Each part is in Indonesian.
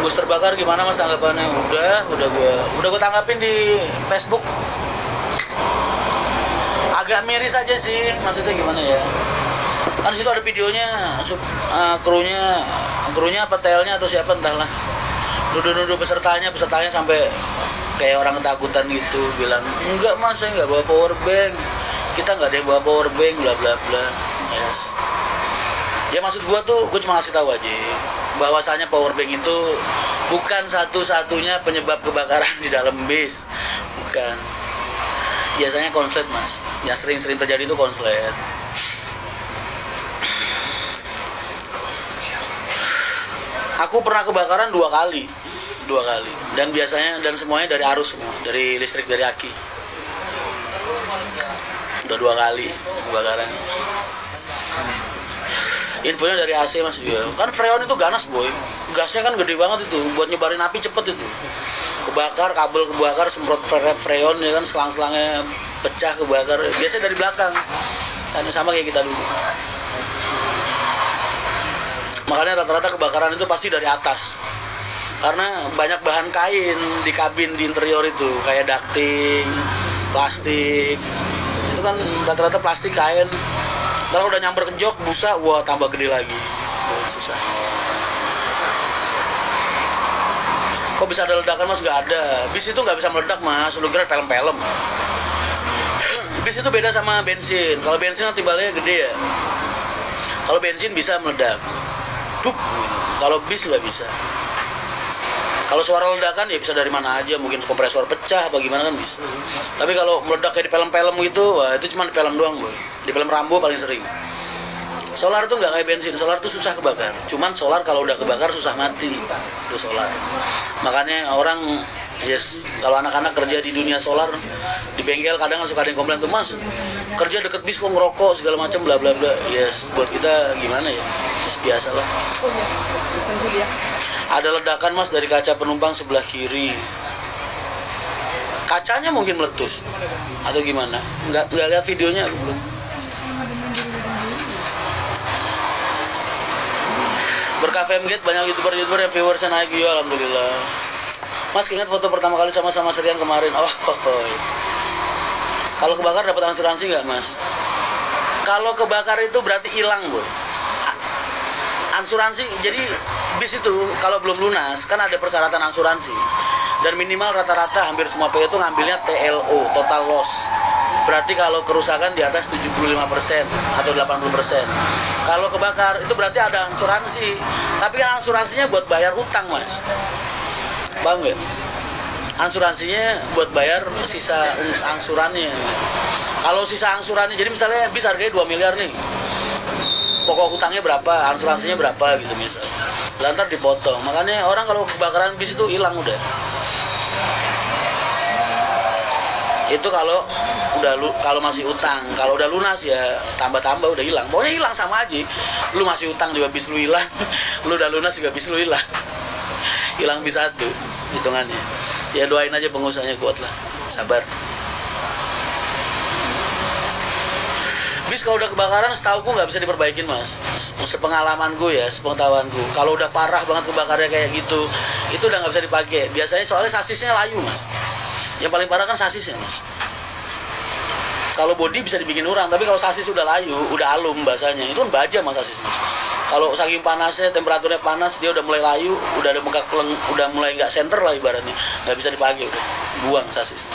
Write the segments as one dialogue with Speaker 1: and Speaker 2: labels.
Speaker 1: bus terbakar gimana mas tanggapannya? Udah gue tanggapin di Facebook. Agak miris aja sih, maksudnya gimana ya? Kan situ ada videonya, krunya apa telnya atau siapa entahlah. Nuduh pesertanya sampai kayak orang ketakutan gitu, bilang enggak mas, saya nggak bawa power bank, kita nggak ada yang bawa power bank, bla bla bla. Yes. Ya maksud gua tuh, gua cuma ngasih tahu aja bahwasanya power bank itu bukan satu-satunya penyebab kebakaran di dalam bis, bukan. Biasanya konslet mas, yang sering-sering terjadi itu konslet. Aku pernah kebakaran dua kali, dan biasanya semuanya dari arus semua, dari listrik dari aki. Udah 2 kali kebakaran. Infonya dari AC mas juga. Kan freon itu ganas boy, gasnya kan gede banget itu, buat nyebarin api cepet itu. Kebakar, kabel kebakar, semprot freon ya kan, selang-selangnya pecah kebakar. Biasanya dari belakang, kan sama kayak kita dulu. Makanya rata-rata kebakaran itu pasti dari atas, karena banyak bahan kain di kabin, di interior itu, kayak ducting, plastik. Itu kan rata-rata plastik, kain. Kalau udah nyamper ke jok, busa, wah tambah gede lagi. Susah. Kok bisa ada ledakan mas? Nggak ada. Bis itu nggak bisa meledak mas, lu kira film-film. Bis itu beda sama bensin. Kalau bensin kan timbalnya gede ya. Kalau bensin bisa meledak. Dup. Kalau bis nggak bisa. Kalau suara ledakan ya bisa dari mana aja, mungkin kompresor pecah, bagaimana kan bisa. Tapi kalau meledak kayak di film-film gitu, wah itu cuma di film doang boy. Di film Rambo paling sering. Solar tuh nggak kayak bensin, solar tuh susah kebakar. Cuman solar kalau udah kebakar susah mati, itu solar. Makanya orang, yes, kalau anak-anak kerja di dunia solar, di bengkel kadang suka ada yang komplain tuh, mas kerja deket bis kok ngerokok segala macam bla bla bla. Yes, buat kita gimana ya, biasa lah. Ada ledakan mas dari kaca penumpang sebelah kiri. Kacanya mungkin meletus atau gimana? Nggak lihat videonya belum. Berkah Femgate banyak youtuber yang viewersnya naik ya, alhamdulillah. Mas ingat foto pertama kali sama Serian kemarin? Oh. Kalau kebakar dapat asuransi nggak mas? Kalau kebakar itu berarti hilang boy. Asuransi, jadi bis itu kalau belum lunas kan ada persyaratan asuransi, dan minimal rata-rata hampir semua PO itu ngambilnya TLO, total loss. Berarti kalau kerusakan di atas 75% atau 80%. Kalau kebakar itu berarti ada asuransi, tapi kan asuransinya buat bayar utang mas, paham nggak? Asuransinya buat bayar sisa angsurannya. Kalau sisa angsurannya, jadi misalnya bis harganya 2 miliar nih, pokok utangnya berapa, asuransinya berapa gitu misal, lantar dipotong. Makanya orang kalau kebakaran bis itu hilang udah. Itu kalau masih utang. Kalau udah lunas ya tambah-tambah udah hilang. Pokoknya hilang sama aja. Lu masih utang juga bis lu hilang. Lu udah lunas juga bis lu hilang. Hilang bis satu hitungannya. Ya doain aja pengusahanya kuat lah. Sabar. Bis kalau udah kebakaran setauku nggak bisa diperbaikin mas. Sepengalamanku ya, sepengetahuanku, kalau udah parah banget kebakarnya kayak gitu, itu udah nggak bisa dipakai. Biasanya soalnya sasisnya layu mas. Yang paling parah kan sasisnya mas. Kalau bodi bisa dibikin orang, tapi kalau sasis udah layu, udah alum bahasanya, itu kan baja mas sasis mas. Kalau saking panasnya, temperaturnya panas, dia udah mulai layu, udah ada bengkak, udah mulai nggak center lah ibaratnya, nggak bisa dipakai, udah buang sasis.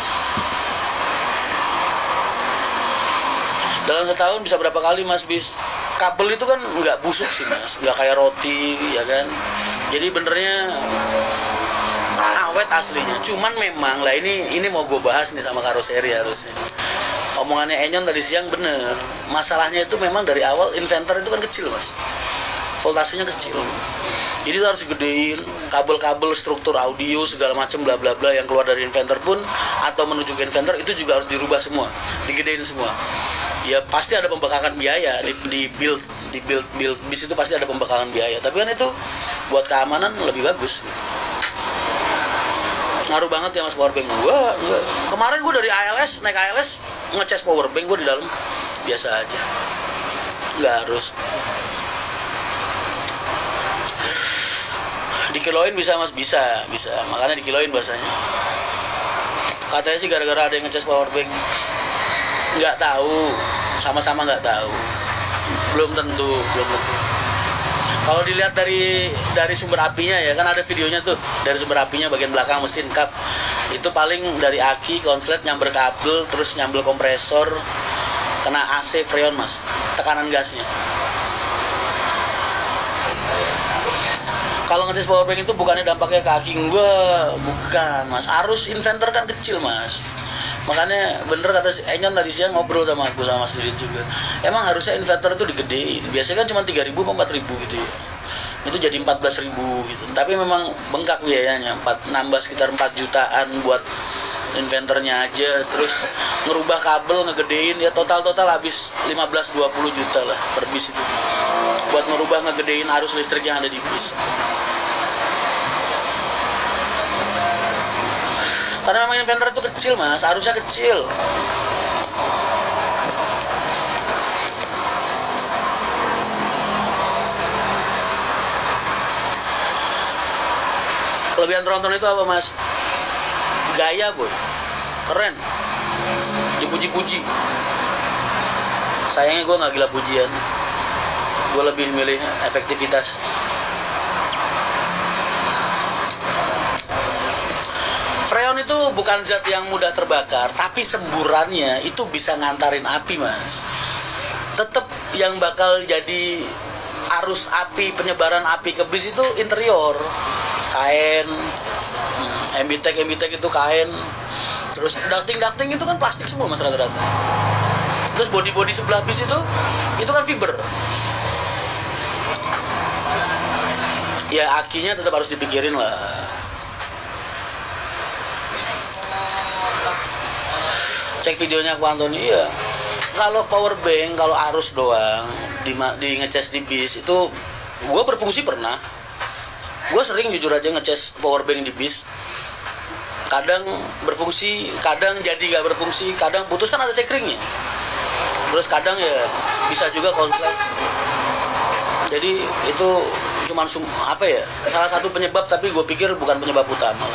Speaker 1: Dalam setahun bisa berapa kali mas bis? Kabel itu kan nggak busuk sih mas, nggak kayak roti ya kan. Jadi benernya awet aslinya. Cuman memang lah ini mau gue bahas nih sama karoseri harusnya. Omongannya Enyon tadi siang bener. Masalahnya itu memang dari awal inventor itu kan kecil mas, voltasenya kecil. Jadi itu harus gedein kabel-kabel, struktur audio segala macam bla bla bla yang keluar dari inventor pun atau menuju ke inventor itu juga harus dirubah semua, digedein semua. Ya pasti ada pembekakan biaya di build bis itu pasti ada pembekakan biaya, tapi kan itu buat keamanan lebih bagus. Ngaruh banget ya mas powerbank. Kemarin gue dari ALS naik ALS ngecas powerbank gue di dalam biasa aja, nggak harus. Dikiloin bisa mas, bisa, makanya dikiloin bahasanya. Katanya sih gara-gara ada yang ngecas power bank. Nggak tahu, sama-sama nggak tahu. Belum tentu. Kalau dilihat dari sumber apinya ya, kan ada videonya tuh, dari sumber apinya bagian belakang mesin kap. Itu paling dari aki, konslet, nyamber kabel, terus nyambel kompresor, kena AC freon mas, tekanan gasnya. Kalau ngetes power bank itu bukannya dampaknya ke aki gua, bukan mas. Arus inverter kan kecil mas. Makanya bener kata si Enyon tadi siang ngobrol sama aku sama Mas Didit juga. Emang harusnya inverter itu digedein. Biasanya kan cuma 3.000 atau 4.000 gitu ya. Itu jadi 14.000 gitu. Tapi memang bengkak biayanya. Nambah sekitar 4 jutaan buat inverternya aja. Terus ngerubah kabel, ngegedein ya total habis 15-20 juta lah per bis itu. Buat ngerubah ngegedein arus listrik yang ada di bis. Karena memang inverter itu kecil mas, arusnya kecil. Kelebihan tronton itu apa mas? Gaya boy, keren, dipuji-puji. Sayangnya gue nggak gila pujian, gue lebih milih efektivitas. Freon itu bukan zat yang mudah terbakar, tapi semburannya itu bisa ngantarin api mas. Tetap yang bakal jadi arus api, penyebaran api ke bis itu interior, kain, MBTEK itu kain, terus ducting itu kan plastik semua mas rata-rata. Terus body sebelah bis itu kan fiber. Ya akinya tetap harus dipikirin lah. Cek videonya aku Antoni, iya. Kalau power bank, kalau arus doang di ngecas di bis itu gue berfungsi pernah. Gue sering jujur aja ngecas power bank di bis. Kadang berfungsi, kadang jadi gak berfungsi, kadang putus kan ada sekringnya. Terus kadang ya bisa juga konslet. Jadi itu cuma salah satu penyebab, tapi gue pikir bukan penyebab utama.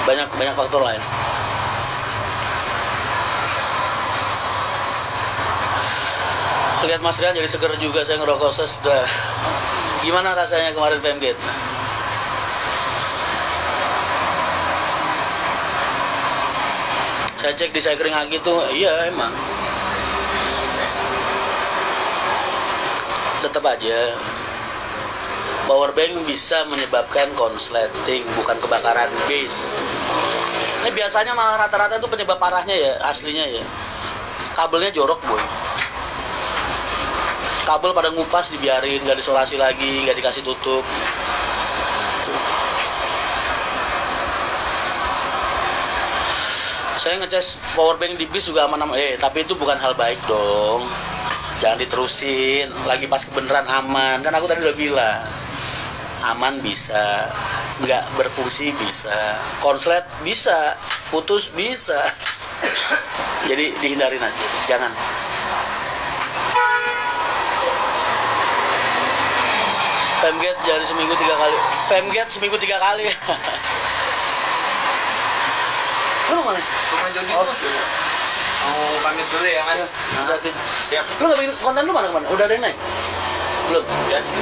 Speaker 1: Banyak faktor lain. Lihat Mas Rian jadi seger juga, saya ngerokok sudah. Gimana rasanya kemarin PMGate? Saya cek di Cycling Agi tuh, iya emang. Tetap aja power bank bisa menyebabkan konsleting, bukan kebakaran bis. Ini biasanya malah rata-rata tuh penyebab parahnya ya, aslinya ya. Kabelnya jorok boy. Kabel pada ngupas dibiarin, nggak disolasi lagi, nggak dikasih tutup. Saya ngecas power bank di bis juga aman-aman. Tapi itu bukan hal baik dong. Jangan diterusin. Lagi pas kebenaran aman. Kan aku tadi udah bilang. Aman bisa, nggak berfungsi bisa, konslet bisa, putus bisa. Jadi dihindarin aja, jangan. Femgate jadi seminggu 3 kali. Femgate seminggu 3 kali. Lu mana?
Speaker 2: Rumah Jody tuh. Mau pamit dulu ya mas.
Speaker 1: Siap. Lu nggak bikin konten lu mana? Udah ada yang naik? Belum.
Speaker 2: Ya sih.